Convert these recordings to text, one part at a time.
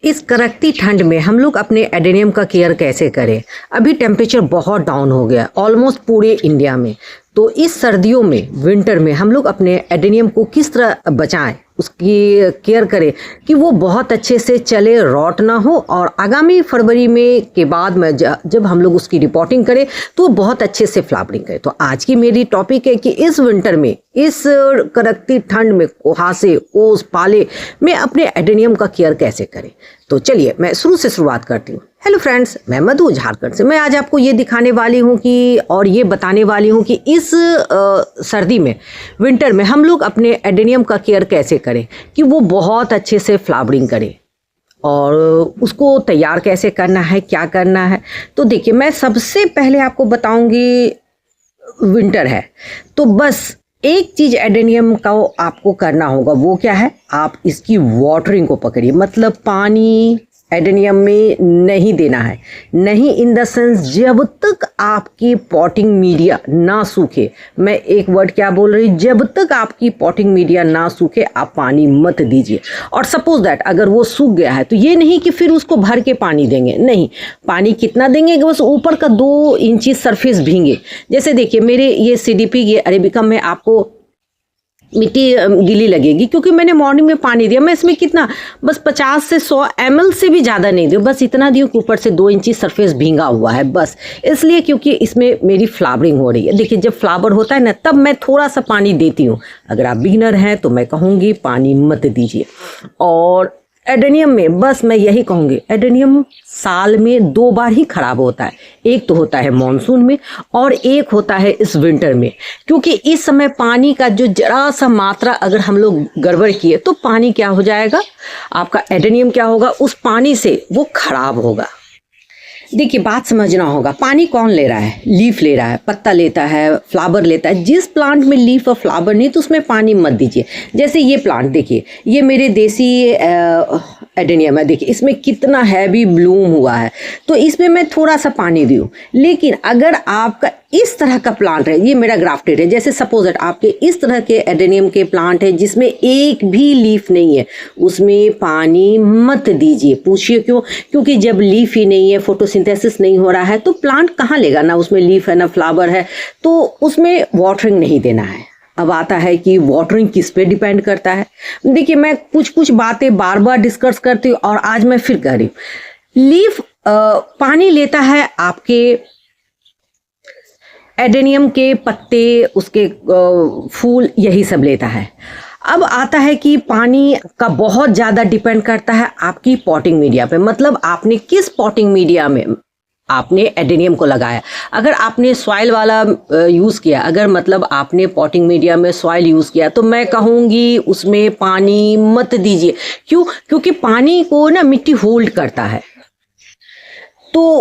इस कड़कती ठंड में हम लोग अपने एडेनियम का केयर कैसे करें। अभी टेम्परेचर बहुत डाउन हो गया ऑलमोस्ट पूरे इंडिया में। तो इस सर्दियों में विंटर में हम लोग अपने एडेनियम को किस तरह बचाएं, उसकी केयर करें कि वो बहुत अच्छे से चले, रॉट ना हो, और आगामी फरवरी में के बाद में जब हम लोग उसकी रिपोर्टिंग करें तो बहुत अच्छे से फ्लावरिंग करें। तो आज की मेरी टॉपिक है कि इस विंटर में, इस कड़कती ठंड में, कुहासे, ओस, पाले में अपने एडेनियम का केयर कैसे करें। तो चलिए मैं शुरू से शुरुआत करती हूँ। हेलो फ्रेंड्स, मैं मधु झारखंड से। मैं आज आपको ये दिखाने वाली हूँ कि और ये बताने वाली हूँ कि इस सर्दी में, विंटर में हम लोग अपने एडेनियम का केयर कैसे करें कि वो बहुत अच्छे से फ्लावरिंग करे, और उसको तैयार कैसे करना है, क्या करना है। तो देखिए, मैं सबसे पहले आपको बताऊंगी, विंटर है तो बस एक चीज एडेनियम का आपको करना होगा। वो क्या है? आप इसकी वाटरिंग को पकड़िए, मतलब पानी एडेनियम में नहीं देना है। नहीं इन द सेंस, जब तक आपकी पॉटिंग मीडिया ना सूखे। मैं एक वर्ड क्या बोल रही, जब तक आपकी पॉटिंग मीडिया ना सूखे आप पानी मत दीजिए। और सपोज दैट अगर वो सूख गया है तो ये नहीं कि फिर उसको भर के पानी देंगे, नहीं। पानी कितना देंगे कि बस ऊपर का 2 इंची सरफेस भींगे। जैसे देखिए, मेरे ये CDP, ये अरेबिका में आपको मिट्टी गीली लगेगी क्योंकि मैंने मॉर्निंग में पानी दिया। मैं इसमें कितना, बस 50 से 100 ml से भी ज़्यादा नहीं दिया, बस इतना दियो कि ऊपर से 2 इंची सरफेस भींगा हुआ है, बस इसलिए क्योंकि इसमें मेरी फ्लावरिंग हो रही है। देखिए, जब फ्लावर होता है ना, तब मैं थोड़ा सा पानी देती हूँ। अगर आप बिगिनर हैं तो मैं कहूँगी पानी मत दीजिए। और एडेनियम में बस मैं यही कहूँगी, एडेनियम साल में 2 बार ही खराब होता है। एक तो होता है मॉनसून में और एक होता है इस विंटर में, क्योंकि इस समय पानी का जो जरा सा मात्रा अगर हम लोग गड़बड़ किए तो पानी क्या हो जाएगा, आपका एडेनियम क्या होगा, उस पानी से वो खराब होगा। देखिए, बात समझना होगा, पानी कौन ले रहा है? लीफ ले रहा है, पत्ता लेता है, फ्लावर लेता है। जिस प्लांट में लीफ और फ्लावर नहीं तो उसमें पानी मत दीजिए। जैसे ये प्लांट देखिए, ये मेरे देसी एडेनियम है। देखिए इसमें कितना हैवी ब्लूम हुआ है, तो इसमें मैं थोड़ा सा पानी दूँ। लेकिन अगर आपका इस तरह का प्लांट है, ये मेरा ग्राफ्टेड है, जैसे सपोज दैट आपके इस तरह के एडेनियम के प्लांट है जिसमें एक भी लीफ नहीं है, उसमें पानी मत दीजिए। पूछिए क्यों? क्योंकि जब लीफ ही नहीं है, फोटोसिंथेसिस नहीं हो रहा है, तो प्लांट कहाँ लेगा? ना उसमें लीफ है ना फ्लावर है, तो उसमें वाटरिंग नहीं देना है। अब आता है कि वाटरिंग किस पे डिपेंड करता है। देखिए, मैं कुछ बातें बार बार डिस्कस करती हूँ और आज मैं फिर कह रही हूँ। लीफ पानी लेता है आपके एडेनियम के पत्ते, उसके फूल, यही सब लेता है। अब आता है कि पानी का बहुत ज़्यादा डिपेंड करता है आपकी पॉटिंग मीडिया पे, मतलब आपने किस पॉटिंग मीडिया में आपने एडेनियम को लगाया। अगर आपने सॉइल वाला यूज़ किया, अगर मतलब आपने पॉटिंग मीडिया में सॉइल यूज़ किया, तो मैं कहूँगी उसमें पानी मत दीजिए। क्यों? क्योंकि पानी को ना मिट्टी होल्ड करता है, तो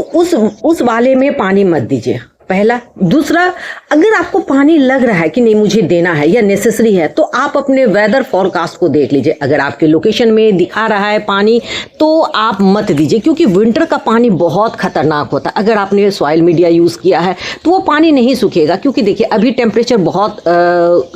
उस वाले में पानी मत दीजिए, पहला। दूसरा, अगर आपको पानी लग रहा है कि नहीं मुझे देना है या नेसेसरी है, तो आप अपने वेदर फॉरकास्ट को देख लीजिए। अगर आपके लोकेशन में दिखा रहा है पानी तो आप मत दीजिए, क्योंकि विंटर का पानी बहुत खतरनाक होता है। अगर आपने सॉइल मीडिया यूज़ किया है तो वो पानी नहीं सूखेगा, क्योंकि देखिए अभी टेम्परेचर बहुत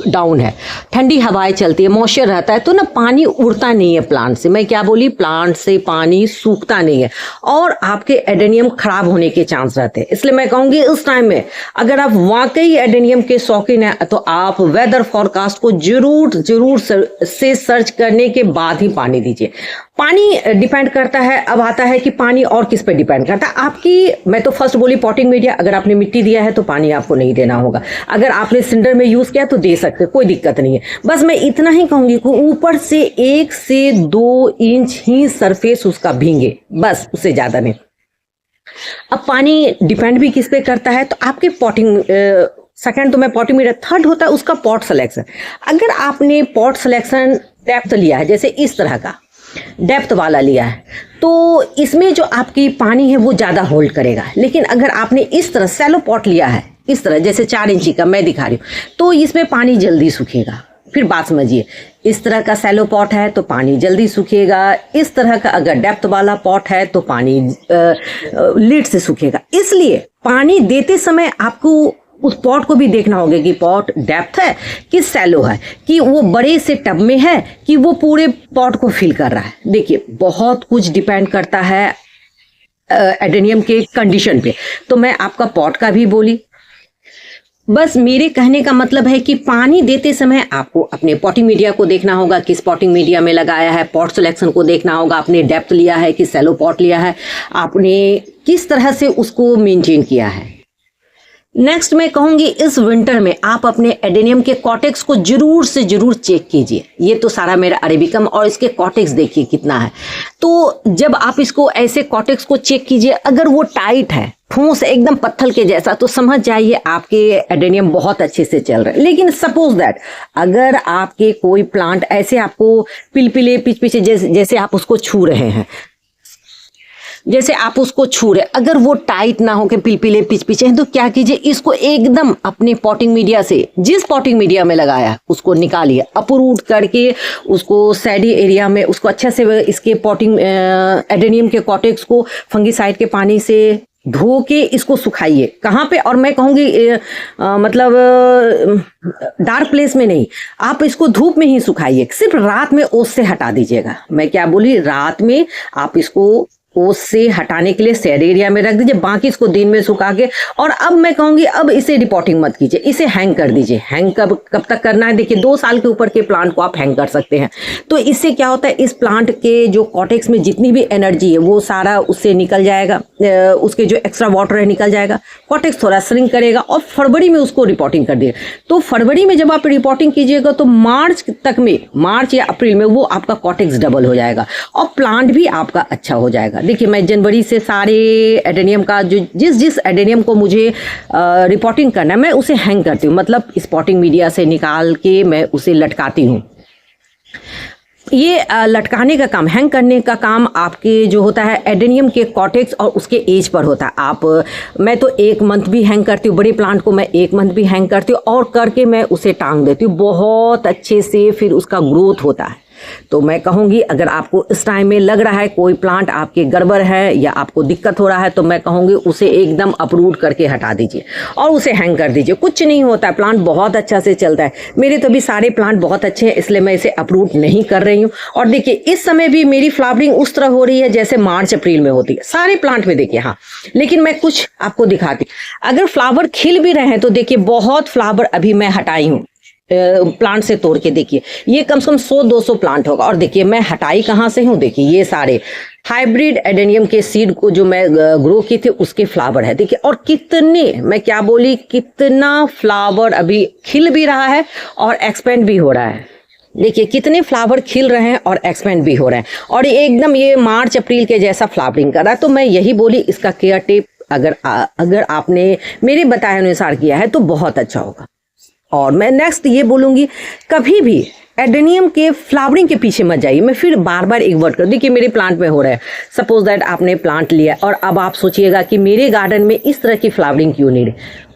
डाउन है, ठंडी हवाएं चलती है, मॉइस्चर रहता है, तो ना पानी उड़ता नहीं है प्लांट से। मैं क्या बोली, प्लांट से पानी सूखता नहीं है और आपके एडेनियम खराब होने के चांस रहते हैं। इसलिए मैं कहूँगी उस टाइम में अगर आप वाकई एडेनियम के शौकीन हैं तो आप वेदर फॉरकास्ट को जरूर से सर्च करने के बाद ही पानी दीजिए। पानी डिपेंड करता है। अब आता है कि पानी और किस पे डिपेंड करता है आपकी, मैं तो फर्स्ट बोली पॉटिंग मीडिया। अगर आपने मिट्टी दिया है तो पानी आपको नहीं देना होगा। अगर आपने सिंडर में यूज किया तो दे सकते, कोई दिक्कत नहीं है। बस मैं इतना ही कहूंगी कि ऊपर से 1 से 2 इंच ही सरफेस उसका भींगे, बस, उससे ज्यादा नहीं। अब पानी डिपेंड भी किस पे करता है, तो आपके पॉटिंग सेकंड तो मैं पॉटिंग मीडिया, थर्ड होता है उसका पॉट सिलेक्शन। अगर आपने पॉट सिलेक्शन डेप्थ लिया है, जैसे इस तरह का डेप्थ वाला लिया है, तो इसमें जो आपकी पानी है वो ज़्यादा होल्ड करेगा। लेकिन अगर आपने इस तरह सैलो पॉट लिया है, इस तरह जैसे 4 इंची का मैं दिखा रही हूँ, तो इसमें पानी जल्दी सूखेगा। फिर बात समझिए, इस तरह का सैलो पॉट है तो पानी जल्दी सूखेगा, इस तरह का अगर डेप्थ वाला पॉट है तो पानी लीड से सूखेगा। इसलिए पानी देते समय आपको उस पॉट को भी देखना होगा कि पॉट डेप्थ है कि सैलो है, कि वो बड़े से टब में है कि वो पूरे पॉट को फिल कर रहा है। देखिए बहुत कुछ डिपेंड करता है एडेनियम के कंडीशन पे। तो मैं आपका पॉट का भी बोली, बस मेरे कहने का मतलब है कि पानी देते समय आपको अपने पॉटिंग मीडिया को देखना होगा, किस पॉटिंग मीडिया में लगाया है, पॉट सिलेक्शन को देखना होगा, आपने डेप्थ लिया है कि सैलो पॉट लिया है, आपने किस तरह से उसको मेंटेन किया है। नेक्स्ट मैं कहूँगी इस विंटर में आप अपने एडेनियम के कॉटेक्स को जरूर से जरूर चेक कीजिए। ये तो सारा मेरा अरेबिकम और इसके कॉटेक्स देखिए कितना है। तो जब आप इसको ऐसे कॉटेक्स को चेक कीजिए, अगर वो टाइट है, ठोस एकदम पत्थर के जैसा, तो समझ जाइए आपके एडेनियम बहुत अच्छे से चल रहे हैं। लेकिन सपोज दैट अगर आपके कोई प्लांट ऐसे आपको पिलपिले पिचपिचे जैसे आप उसको छू रहे हैं, जैसे आप उसको छू रहे, अगर वो टाइट ना हो के पिलपिले पिचपिचे हैं, तो क्या कीजिए, इसको एकदम अपने पॉटिंग मीडिया से, जिस पॉटिंग मीडिया में लगाया उसको निकालिए, अपरूट करके उसको सैडी एरिया में उसको अच्छा से इसके पॉटिंग एडेनियम के कॉटेक्स को फंगीसाइड के पानी से धो के इसको सुखाइए। कहाँ पे? और मैं कहूँगी मतलब डार्क प्लेस में नहीं, आप इसको धूप में ही सुखाइए। सिर्फ रात में ओस से हटा दीजिएगा। मैं क्या बोली, रात में आप इसको ओस से हटाने के लिए शेड एरिया में रख दीजिए, बाकी इसको दिन में सुखा के। और अब मैं कहूँगी अब इसे रिपोर्टिंग मत कीजिए, इसे हैंग कर दीजिए। हैंग कब तक करना है? देखिए 2 साल के ऊपर के प्लांट को आप हैंग कर सकते हैं। तो इससे क्या होता है, इस प्लांट के जो कॉटेक्स में जितनी भी एनर्जी है वो सारा उससे निकल जाएगा, उसके जो एक्स्ट्रा वाटर है निकल जाएगा, कॉटेक्स थोड़ा श्रिंक करेगा और फरवरी में उसको रिपोर्टिंग कर दिएगा। तो फरवरी में जब आप रिपोर्टिंग कीजिएगा तो मार्च तक में, मार्च या अप्रैल में वो आपका कॉटेक्स डबल हो जाएगा और प्लांट भी आपका अच्छा हो जाएगा। देखिए मैं जनवरी से सारे एडेनियम का जो जिस एडेनियम को मुझे रिपोर्टिंग करना है मैं उसे हैंग करती हूँ, मतलब स्पॉटिंग मीडिया से निकाल के मैं उसे लटकाती हूँ। ये लटकाने का काम, हैंग करने का काम आपके जो होता है एडेनियम के कॉटेक्स और उसके एज पर होता है। मैं तो 1 मंथ भी हैंग करती हूँ, बड़े प्लांट को मैं 1 मंथ भी हैंग करती हूँ और करके मैं उसे टांग देती हूँ, बहुत अच्छे से फिर उसका ग्रोथ होता है। तो मैं कहूँगी अगर आपको इस टाइम में लग रहा है कोई प्लांट आपके गड़बड़ है या आपको दिक्कत हो रहा है, तो मैं कहूँगी उसे एकदम अपरूट करके हटा दीजिए और उसे हैंग कर दीजिए। कुछ नहीं होता है, प्लांट बहुत अच्छा से चलता है। मेरे तो भी सारे प्लांट बहुत अच्छे हैं, इसलिए मैं इसे अपरूट नहीं कर रही हूँ। और देखिए इस समय भी मेरी फ्लावरिंग उस तरह हो रही है जैसे मार्च अप्रैल में होती है सारे प्लांट में, देखिए। हाँ, लेकिन मैं कुछ आपको दिखाती, अगर फ्लावर खिल भी रहे हैं तो देखिए बहुत फ्लावर अभी मैं हटाई हूँ प्लांट से तोड़ के। देखिए ये कम से कम 100-200 प्लांट होगा। और देखिए मैं हटाई कहाँ से हूँ, देखिए ये सारे हाइब्रिड एडेनियम के सीड को जो मैं ग्रो की थी उसके फ्लावर है। देखिए और कितने, मैं क्या बोली, कितना फ्लावर अभी खिल भी रहा है और एक्सपेंड भी हो रहा है। देखिए कितने फ्लावर खिल रहे हैं और एक्सपेंड भी हो रहे हैं और एकदम ये मार्च अप्रैल के जैसा फ्लावरिंग कर रहा है। तो मैं यही बोली, इसका केयर टेप अगर आपने मेरे बताए अनुसार किया है तो बहुत अच्छा होगा। और मैं नेक्स्ट ये बोलूँगी, कभी भी एडेनियम के फ्लावरिंग के पीछे मत जाइए। मैं फिर बार बार एक वर्ड कर, देखिए मेरे प्लांट में हो रहा है, सपोज दैट आपने प्लांट लिया और अब आप सोचिएगा कि मेरे गार्डन में इस तरह की फ्लावरिंग क्यों नहीं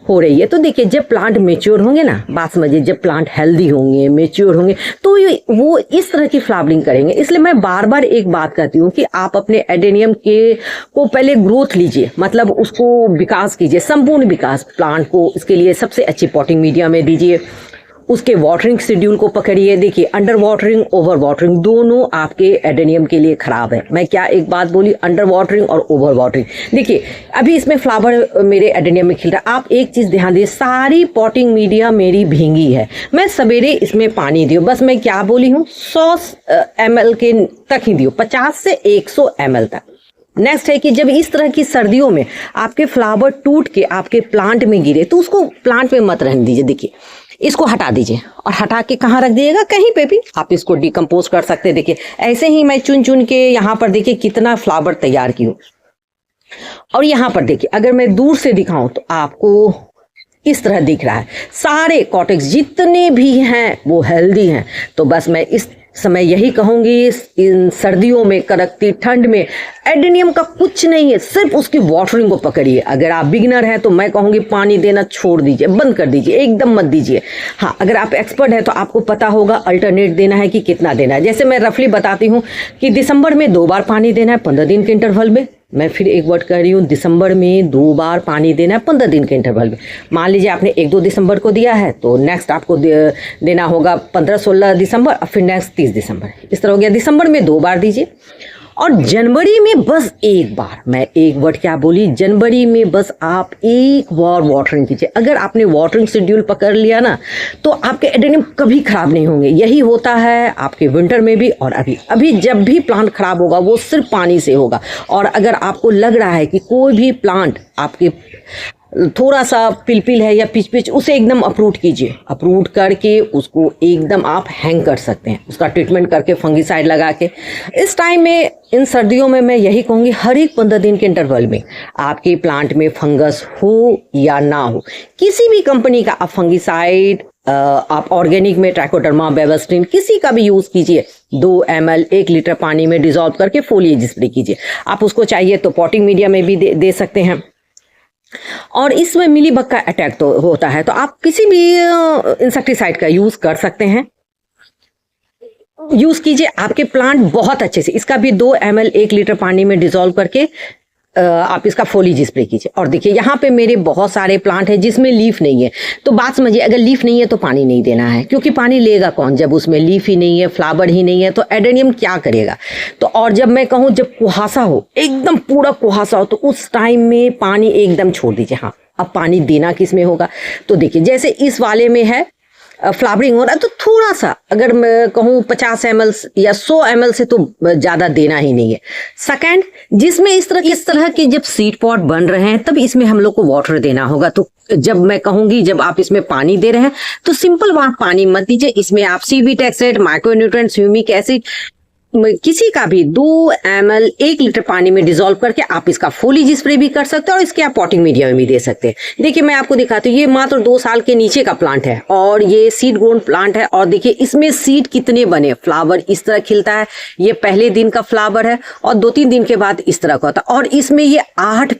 हो रही है। तो देखिए जब प्लांट मेच्योर होंगे ना, बात समझिए, जब प्लांट हेल्दी होंगे, मेच्योर होंगे, तो वो इस तरह की फ्लावरिंग करेंगे। इसलिए मैं बार बार एक बात कहती हूँ कि आप अपने एडेनियम के को पहले ग्रोथ लीजिए, मतलब उसको विकास कीजिए, संपूर्ण विकास प्लांट को। इसके लिए सबसे अच्छी पॉटिंग मीडिया में दीजिए, उसके वाटरिंग शेड्यूल को पकड़िए। देखिए अंडर वाटरिंग, ओवर वाटरिंग दोनों आपके एडेनियम के लिए खराब है। मैं क्या एक बात बोली, अंडर वाटरिंग और ओवर वाटरिंग। देखिए अभी इसमें फ्लावर मेरे एडेनियम में खिल रहा है। आप एक चीज़ ध्यान दीजिए, सारी पॉटिंग मीडिया मेरी भींगी है। मैं सवेरे इसमें पानी दियो, बस मैं क्या बोली हूँ 100 ml के तक ही दियो, 50 से 100 ml तक। नेक्स्ट है कि जब इस तरह की सर्दियों में आपके फ्लावर टूट के आपके प्लांट में गिरे तो उसको प्लांट में मत रहने दीजिए। देखिए इसको हटा दीजिए और हटा के कहाँ रख दीजिएगा, कहीं पे भी आप इसको डिकम्पोज कर सकते हैं। देखिए ऐसे ही मैं चुन चुन के यहाँ पर देखिए कितना फ्लावर तैयार की हूँ। और यहाँ पर देखिए अगर मैं दूर से दिखाऊं तो आपको इस तरह दिख रहा है, सारे कॉटेक्स जितने भी हैं वो हेल्दी हैं। तो बस मैं इस समय यही कहूँगी, इन सर्दियों में, कड़कती ठंड में एडेनियम का कुछ नहीं है, सिर्फ उसकी वाटरिंग को पकड़िए। अगर आप बिगिनर हैं तो मैं कहूँगी पानी देना छोड़ दीजिए, बंद कर दीजिए, एकदम मत दीजिए। हाँ अगर आप एक्सपर्ट हैं तो आपको पता होगा अल्टरनेट देना है कि कितना देना है। जैसे मैं रफली बताती हूँ कि दिसंबर में 2 बार पानी देना है 15 दिन के इंटरवल में, मैं फिर एक वर्ड कर रही हूँ, दिसंबर में 2 बार पानी देना है 15 दिन के इंटरवल में। मान लीजिए आपने 1-2 दिसंबर को दिया है तो नेक्स्ट आपको देना होगा 15-16 दिसंबर और फिर नेक्स्ट 30 दिसंबर। इस तरह हो गया, दिसंबर में 2 बार दीजिए और जनवरी में बस 1 बार। मैं एक वर्ड क्या बोली, जनवरी में बस आप 1 बार वाटरिंग कीजिए। अगर आपने वाटरिंग शेड्यूल पकड़ लिया ना तो आपके एडेनियम कभी खराब नहीं होंगे। यही होता है आपके विंटर में भी। और अभी जब भी प्लांट खराब होगा वो सिर्फ पानी से होगा। और अगर आपको लग रहा है कि कोई भी प्लांट आपके थोड़ा सा पिल है या पिच उसे एकदम अप्रूट कीजिए। अप्रूट करके उसको एकदम आप हैंग कर सकते हैं, उसका ट्रीटमेंट करके फंगीसाइड लगा के। इस टाइम में, इन सर्दियों में मैं यही कहूँगी, हर एक 15 दिन के इंटरवल में आपके प्लांट में फंगस हो या ना हो, किसी भी कंपनी का आप फंगीसाइड, आप ऑर्गेनिक में ट्राइकोडर्मा, बेबस्ट्रीन, किसी का भी यूज़ कीजिए। 2 ml 1 लीटर पानी में डिजॉल्व करके फोलिएज स्प्रे कीजिए। आप उसको चाहिए तो पॉटिंग मीडिया में भी दे सकते हैं। और इसमें मिलीबग का अटैक तो होता है तो आप किसी भी इंसेक्टिसाइड का यूज़ कर सकते हैं, यूज़ कीजिए। आपके प्लांट बहुत अच्छे से, इसका भी 2 ml 1 लीटर पानी में डिजॉल्व करके आप इसका फोलिज स्प्रे कीजिए। और देखिए यहाँ पे मेरे बहुत सारे प्लांट हैं जिसमें लीफ नहीं है, तो बात समझिए, अगर लीफ नहीं है तो पानी नहीं देना है, क्योंकि पानी लेगा कौन जब उसमें लीफ ही नहीं है, फ्लावर ही नहीं है, तो एडेनियम क्या करेगा। तो और जब मैं कहूँ जब कुहासा हो, एकदम पूरा कुहासा हो, तो उस टाइम में पानी एकदम छोड़ दीजिए। हाँ, अब पानी देना किस में होगा, तो देखिए जैसे इस वाले में है फ्लावरिंग हो रहा है तो थोड़ा सा, अगर मैं कहूँ 50 ml या 100 ml से तो ज़्यादा देना ही नहीं है। सेकंड, जिसमें इस तरह के जब सीड पॉट बन रहे हैं तब इसमें हम लोग को वाटर देना होगा। तो जब मैं कहूँगी जब आप इसमें पानी दे रहे हैं तो सिंपल वहाँ पानी मत दीजिए, इसमें आप सीवीट एक्सट्रैक्ट, माइक्रोन्यूट्रिएंट, ह्यूमिक एसिड, किसी का भी 2 ml 1 लीटर पानी में डिसॉल्व करके आप इसका फोलिज स्प्रे भी कर सकते हैं और इसके आप पॉटिंग मीडिया में भी दे सकते हैं। देखिए मैं आपको दिखाती हूँ, ये मात्र 2 साल के नीचे का प्लांट है और ये सीड ग्रोन प्लांट है। और देखिए इसमें सीड कितने बने, फ्लावर इस तरह खिलता है, ये पहले दिन का फ्लावर है और 2-3 दिन के बाद इस तरह का होता है। और इसमें ये 8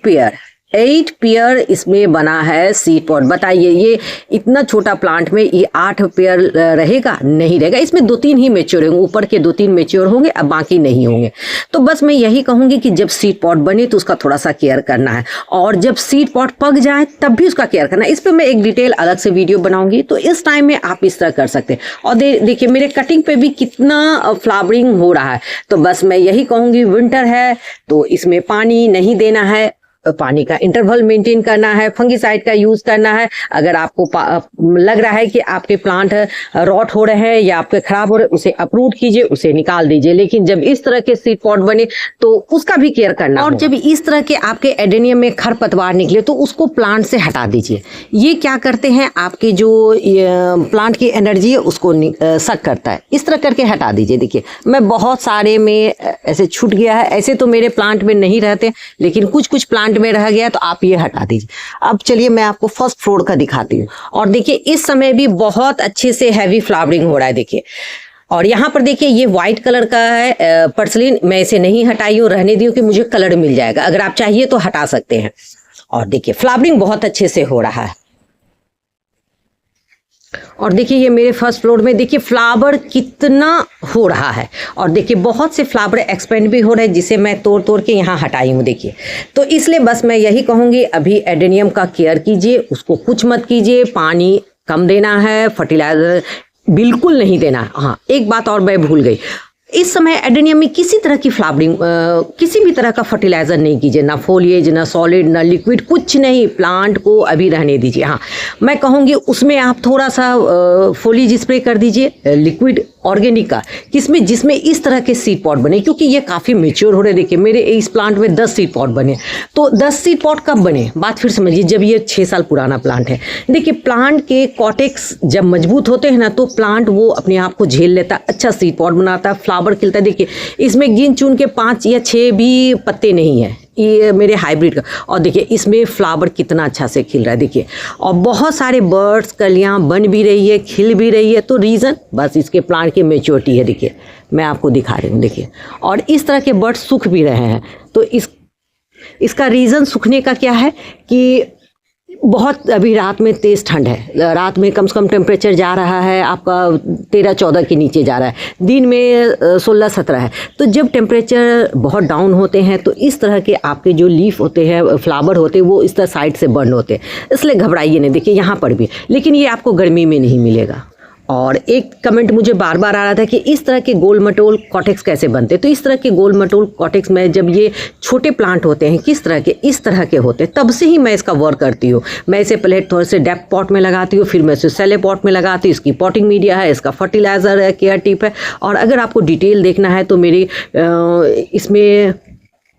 पेयर इसमें बना है सीड पॉट। बताइए ये इतना छोटा प्लांट में ये 8 पेयर रहेगा? नहीं रहेगा। इसमें 2-3 ही मेच्योर होंगे, ऊपर के 2-3 मेच्योर होंगे, अब बाकी नहीं होंगे। तो बस मैं यही कहूँगी कि जब सीड पॉट बने तो उसका थोड़ा सा केयर करना है और जब सीड पॉट पक जाए तब भी उसका केयर करना है। इस पर मैं एक डिटेल अलग से वीडियो बनाऊंगी। तो इस टाइम में आप इस तरह कर सकते हैं। और देखिए मेरे कटिंग पे भी कितना फ्लावरिंग हो रहा है। तो बस मैं यही कहूँगी, विंटर है तो इसमें पानी नहीं देना है, पानी का इंटरवल मेंटेन करना है, फंगीसाइड का यूज करना है। अगर आपको लग रहा है कि आपके प्लांट रॉट हो रहे हैं या आपके खराब हो रहे हैं, उसे अप्रूट कीजिए, उसे निकाल दीजिए। लेकिन जब इस तरह के सीड पॉट बने तो उसका भी केयर करना। और जब इस तरह के आपके एडेनियम में खरपतवार निकले तो उसको प्लांट से हटा दीजिए। ये क्या करते हैं, आपके जो प्लांट की एनर्जी है उसको सक करता है। इस तरह करके हटा दीजिए। देखिए मैं बहुत सारे में ऐसे छूट गया है, ऐसे तो मेरे प्लांट में नहीं रहते, लेकिन कुछ प्लांट में रह गया तो आप ये हटा दीजिए। अब चलिए मैं आपको फर्स्ट फ्लोर का दिखाती हूँ। और देखिए इस समय भी बहुत अच्छे से हैवी फ्लावरिंग हो रहा है। देखिए और यहाँ पर देखिए ये व्हाइट कलर का है पर्सलिन, मैं इसे नहीं हटाई हूँ, रहने दी हूँ कि मुझे कलर मिल जाएगा। अगर आप चाहिए तो हटा सकते हैं। और देखिए फ्लावरिंग बहुत अच्छे से हो रहा है। और देखिए ये मेरे फर्स्ट फ्लोर में देखिए फ्लावर कितना हो रहा है। और देखिए बहुत से फ्लावर एक्सपेंड भी हो रहे हैं जिसे मैं तोड़ के यहाँ हटाई हूँ। देखिए तो इसलिए बस मैं यही कहूँगी, अभी एडेनियम का केयर कीजिए, उसको कुछ मत कीजिए, पानी कम देना है, फर्टिलाइजर बिल्कुल नहीं देना। हाँ एक बात और मैं भूल गई, इस समय एडेनियम में किसी तरह की फ्लावरिंग, किसी भी तरह का फर्टिलाइजर नहीं कीजिए, ना फोलिएज, ना सॉलिड, ना लिक्विड, कुछ नहीं। प्लांट को अभी रहने दीजिए। हाँ मैं कहूँगी उसमें आप थोड़ा सा फोलिएज स्प्रे कर दीजिए लिक्विड ऑर्गेनिक का, किसमें जिसमें इस तरह के सीड पॉट बने, क्योंकि ये काफ़ी मेच्योर हो रहे हैं। देखिए मेरे इस प्लांट में 10 सीड पॉट बने। तो 10 सीड पॉट कब बने, बात फिर समझिए, जब ये 6 साल पुराना प्लांट है। देखिए प्लांट के कॉटेक्स जब मजबूत होते हैं ना तो प्लांट वो अपने आप को झेल लेता है, अच्छा सीड पॉट बनाता है, फ्लावर खिलता है। देखिए इसमें गिन चुन के 5 या 6 भी पत्ते नहीं है, ये मेरे हाइब्रिड का। और देखिए इसमें फ्लावर कितना अच्छा से खिल रहा है। देखिए और बहुत सारे बर्ड्स, कलियां बन भी रही है, खिल भी रही है। तो रीज़न बस इसके प्लांट की मेच्योरिटी है। देखिए मैं आपको दिखा रही हूँ। देखिए और इस तरह के बर्ड्स सूख भी रहे हैं। तो इसका रीज़न सूखने का क्या है कि बहुत अभी रात में तेज़ ठंड है, रात में कम से कम टेम्परेचर जा रहा है आपका 13-14 के नीचे जा रहा है, दिन में 16-17 है। तो जब टेम्परेचर बहुत डाउन होते हैं तो इस तरह के आपके जो लीफ होते हैं, फ्लावर होते हैं, वो इस तरह साइड से बर्न होते हैं, इसलिए घबराइए नहीं। देखिए यहाँ पर भी, लेकिन ये आपको गर्मी में नहीं मिलेगा। और एक कमेंट मुझे बार बार आ रहा था कि इस तरह के गोल मटोल कॉटेक्स कैसे बनते हैं। तो इस तरह के गोल मटोल कॉटेक्स में जब ये छोटे प्लांट होते हैं किस तरह के, इस तरह के होते हैं, तब से ही मैं इसका वर्क करती हूँ। मैं इसे पहले थोड़े से डेप्थ पॉट में लगाती हूँ, फिर मैं इसे सेले पॉट में लगाती हूँ। इसकी पॉटिंग मीडिया है, इसका फर्टिलाइज़र है, केयर टिप है। और अगर आपको डिटेल देखना है तो मेरी इसमें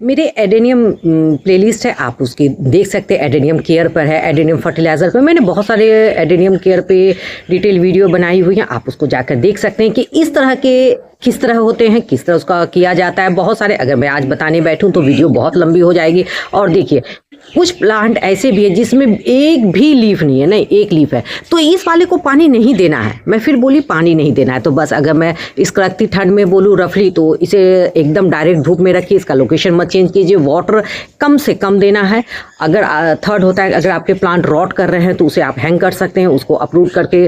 मेरे एडेनियम प्लेलिस्ट है, आप उसकी देख सकते हैं। एडेनियम केयर पर है, एडेनियम फर्टिलाइज़र पर मैंने बहुत सारे एडेनियम केयर पे डिटेल वीडियो बनाई हुई हैं, आप उसको जाकर देख सकते हैं कि इस तरह के किस तरह होते हैं, किस तरह उसका किया जाता है। बहुत सारे, अगर मैं आज बताने बैठूं तो वीडियो बहुत लंबी हो जाएगी। और देखिए कुछ प्लांट ऐसे भी है जिसमें एक भी लीफ नहीं है, नहीं एक लीफ है, तो इस वाले को पानी नहीं देना है। मैं फिर बोली पानी नहीं देना है, तो बस अगर मैं इस कड़कती ठंड में बोलूँ रफली, तो इसे एकदम डायरेक्ट धूप में रखिए, इसका लोकेशन मत चेंज कीजिए, वाटर कम से कम देना है। अगर थर्ड होता है, अगर आपके प्लांट रॉट कर रहे हैं तो उसे आप हैंग कर सकते हैं, उसको अपरूट करके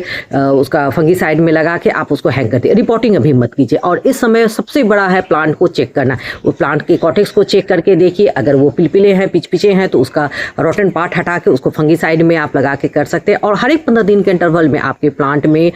उसका फंगीसाइड में लगा के आप उसको हैंग करते हैं। रिपोर्टिंग अभी मत कीजिए। और इस समय सबसे बड़ा है प्लांट को चेक करना, वो प्लांट के कॉटेक्स को चेक करके देखिए, अगर वो पिलपिले हैं, पिचपिचे हैं, तो उसका रोटन पार्ट हटा के उसको फंगीसाइड में आप लगा के कर सकते हैं। और हर एक 15 दिन के इंटरवल में आपके प्लांट में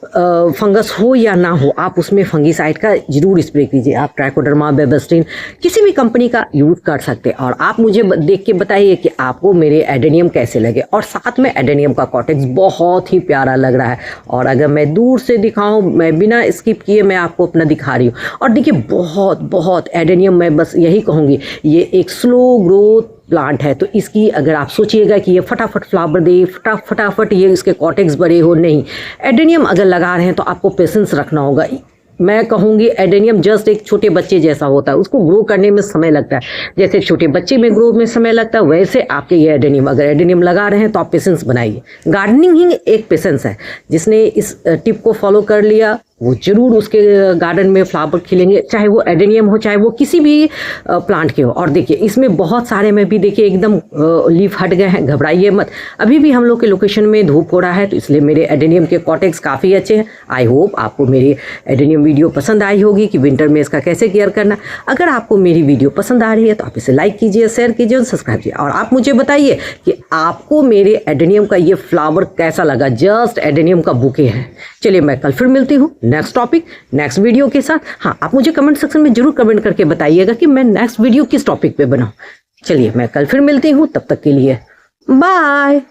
फंगस हो या ना हो, आप उसमें फंगीसाइड का जरूर स्प्रे कीजिए। आप ट्राइकोडर्मा, बेबस्टिन, किसी भी कंपनी का यूज़ कर सकते हैं। और आप मुझे देख के बताइए कि आपको मेरे एडेनियम कैसे लगे। और साथ में एडेनियम का कॉटेक्स बहुत ही प्यारा लग रहा है। और अगर मैं दूर से दिखाऊं, मैं बिना स्किप किए मैं आपको अपना दिखा रही हूँ। और देखिए बहुत एडेनियम, मैं बस यही कहूँगी, ये एक स्लो ग्रोथ प्लांट है। तो इसकी अगर आप सोचिएगा कि ये फटाफट फ्लावर दे, फटाफट ये इसके कॉटेक्स बड़े हो, नहीं। एडेनियम अगर लगा रहे हैं तो आपको पेशेंस रखना होगा। मैं कहूँगी एडेनियम जस्ट एक छोटे बच्चे जैसा होता है, उसको ग्रो करने में समय लगता है। जैसे छोटे बच्चे में ग्रो में समय लगता है, वैसे आपके ये एडेनियम, अगर एडेनियम लगा रहे हैं तो आप पेशेंस बनाइए। गार्डनिंग ही एक पेशेंस है। जिसने इस टिप को फॉलो कर लिया वो जरूर उसके गार्डन में फ्लावर खिलेंगे, चाहे वो एडेनियम हो, चाहे वो किसी भी प्लांट के हो। और देखिए इसमें बहुत सारे में भी देखिए एकदम लीफ हट गए हैं, घबराइए मत। अभी भी हम लोग के लोकेशन में धूप हो रहा है, तो इसलिए मेरे एडेनियम के कॉटेक्स काफ़ी अच्छे हैं। आई होप आपको मेरी एडेनियम वीडियो पसंद आई होगी कि विंटर में इसका कैसे केयर करना। अगर आपको मेरी वीडियो पसंद आ रही है तो आप इसे लाइक कीजिए, शेयर कीजिए और सब्सक्राइब कीजिए। और आप मुझे बताइए कि आपको मेरे एडेनियम का ये फ्लावर कैसा लगा। जस्ट एडेनियम का बुके है। चलिए मैं कल फिर मिलती हूँ नेक्स्ट टॉपिक, नेक्स्ट वीडियो के साथ। हाँ, आप मुझे कमेंट सेक्शन में जरूर कमेंट करके बताइएगा कि मैं नेक्स्ट वीडियो किस टॉपिक पे बनाऊँ। चलिए मैं कल फिर मिलती हूँ, तब तक के लिए बाय।